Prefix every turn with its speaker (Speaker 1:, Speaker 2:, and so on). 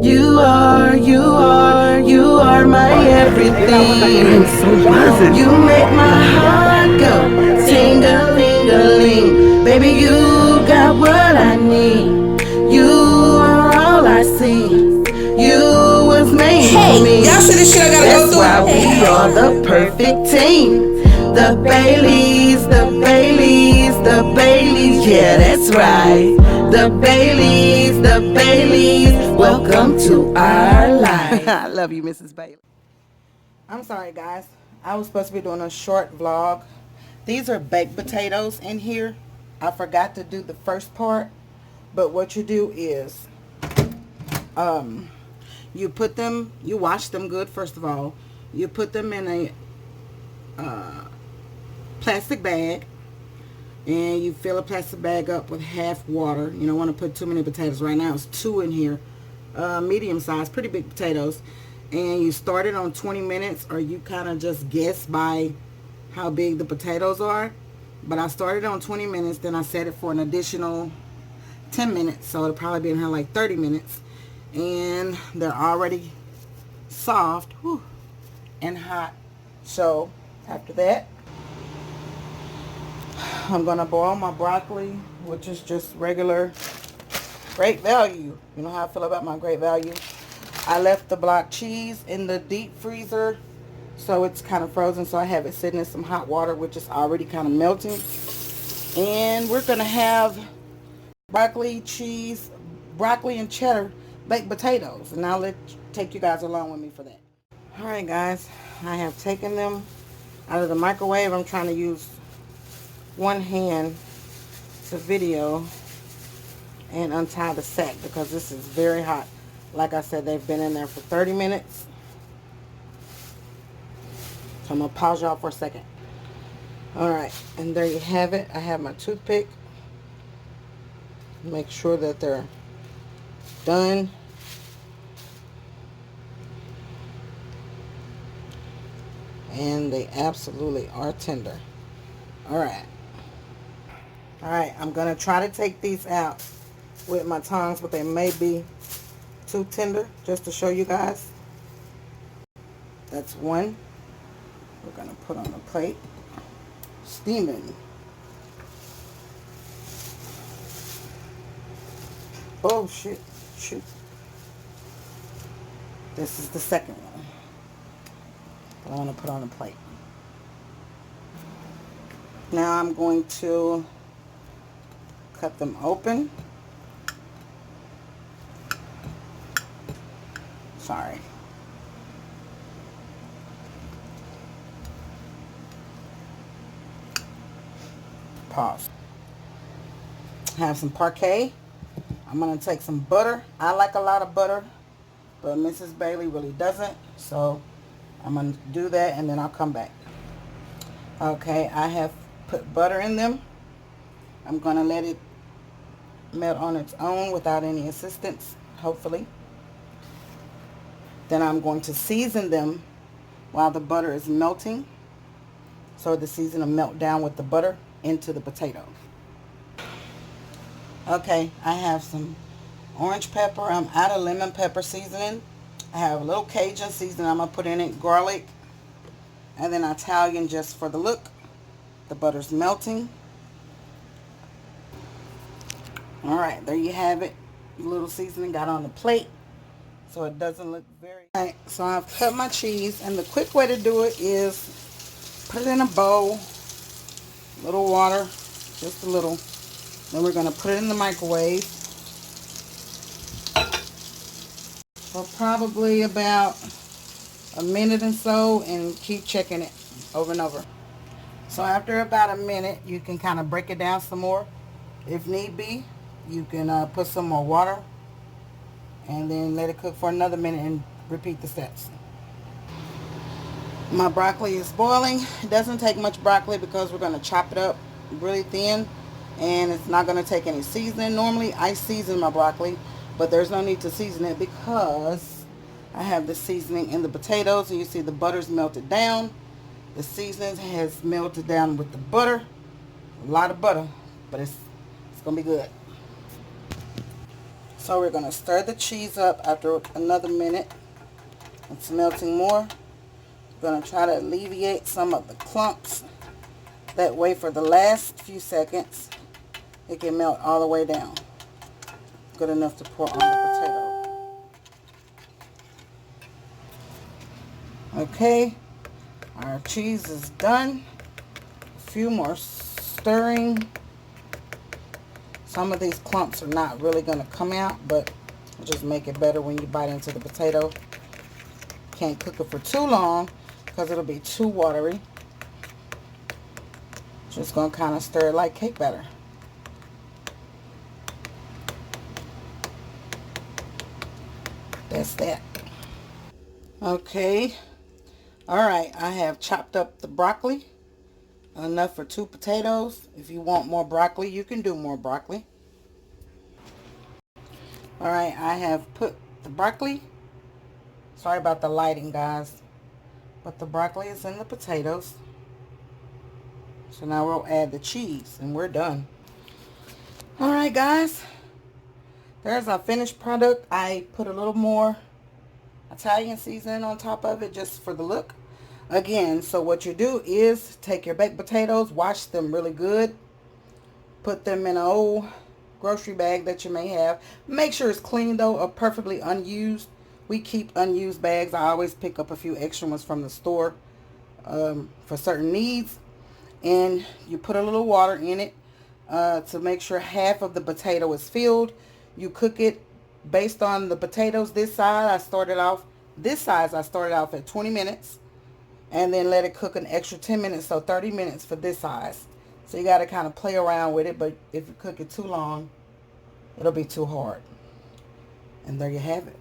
Speaker 1: You are my everything. You make my heart go ting-a-ling-a-ling. Baby, you got what I need. You are all I see. You was made for me.
Speaker 2: Y'all see this shit I gotta
Speaker 1: That's
Speaker 2: go
Speaker 1: why
Speaker 2: through?
Speaker 1: we are the perfect team. The Baileys, the Baileys, the Baileys. Yeah, that's right. The Baileys, the Baileys. Welcome to our life. I love you, Mrs. Bailey. I'm sorry, guys. I was supposed to be doing a short vlog. These are baked potatoes in here. I forgot to do the first part. But what you do is, you put them, you wash them good, first of all. You put them in a plastic bag. And you fill a plastic bag up with half water. You don't want to put too many potatoes. Right now it's 2 in here. Medium size, pretty big potatoes. And you start it on 20 minutes, or you kind of just guess by how big the potatoes are. But I started on 20 minutes, then I set it for an additional 10 minutes. So it'll probably be in here like 30 minutes. And they're already soft and hot. So after that, I'm going to boil my broccoli, which is just regular Great Value. You know how I feel about my Great Value. I left the block cheese in the deep freezer, so it's kind of frozen. So I have it sitting in some hot water, which is already kind of melting. And we're going to have broccoli, cheese, broccoli and cheddar baked potatoes. And I'll take you guys along with me for that. Alright guys, I have taken them out of the microwave. I'm trying to use one hand to video and untie the sack because this is very hot. Like I said, they've been in there for 30 minutes. So I'm going to pause y'all for a second. Alright, and there you have it. I have my toothpick. Make sure that they're done. And they absolutely are tender. Alright. Alright, I'm going to try to take these out with my tongs, but they may be too tender, just to show you guys. That's one. We're going to put on the plate. Steaming. Oh, shit. Shoot. This is the second one that I want to put on the plate. Now I'm going to cut them open. Sorry. Pause. Have some parquet. I'm going to take some butter. I like a lot of butter, but Mrs. Bailey really doesn't. So I'm going to do that and then I'll come back. Okay, I have put butter in them. I'm going to let it melt on its own without any assistance, hopefully. Then I'm going to season them while the butter is melting. So the season will melt down with the butter into the potato. Okay, I have some orange pepper. I'm out of lemon pepper seasoning. I have a little Cajun seasoning I'm going to put in it. Garlic. And then Italian just for the look. The butter's melting. Alright, there you have it. A little seasoning got on the plate, so it doesn't look very... Alright, so I've cut my cheese, and the quick way to do it is put it in a bowl, little water, just a little. Then we're going to put it in the microwave for probably about a minute or so, and keep checking it over and over. So after about a minute, you can kind of break it down some more. If need be, you can put some more water and then let it cook for another minute and repeat the steps. My broccoli is boiling. It doesn't take much broccoli because we're going to chop it up really thin, and it's not going to take any seasoning. Normally I season my broccoli, but there's no need to season it because I have the seasoning in the potatoes, and you see the butter's melted down. The seasoning has melted down with the butter. A lot of butter, but it's going to be good. So we're going to stir the cheese up after another minute. It's melting more. We're going to try to alleviate some of the clumps. That way for the last few seconds, it can melt all the way down. Good enough to pour on the potato. Okay, our cheese is done. A few more stirring. Some of these clumps are not really going to come out, but it'll just make it better when you bite into the potato. Can't cook it for too long because it'll be too watery. Just going to kind of stir it like cake batter. That's that. Okay. Alright, I have chopped up the broccoli. Enough for 2 potatoes. If you want more broccoli, you can do more broccoli. Alright, I have put the broccoli. Sorry about the lighting, guys. But the broccoli is in the potatoes. So now we'll add the cheese and we're done. Alright, guys. There's our finished product. I put a little more Italian seasoning on top of it just for the look. Again, so what you do is take your baked potatoes, wash them really good, put them in an old grocery bag that you may have. Make sure it's clean though, or perfectly unused. We keep unused bags. I always pick up a few extra ones from the store for certain needs. And you put a little water in it to make sure half of the potato is filled. You cook it based on the potatoes. This size I started off at 20 minutes. And then let it cook an extra 10 minutes, so 30 minutes for this size. So you got to kind of play around with it, but if you cook it too long, it'll be too hard. And there you have it.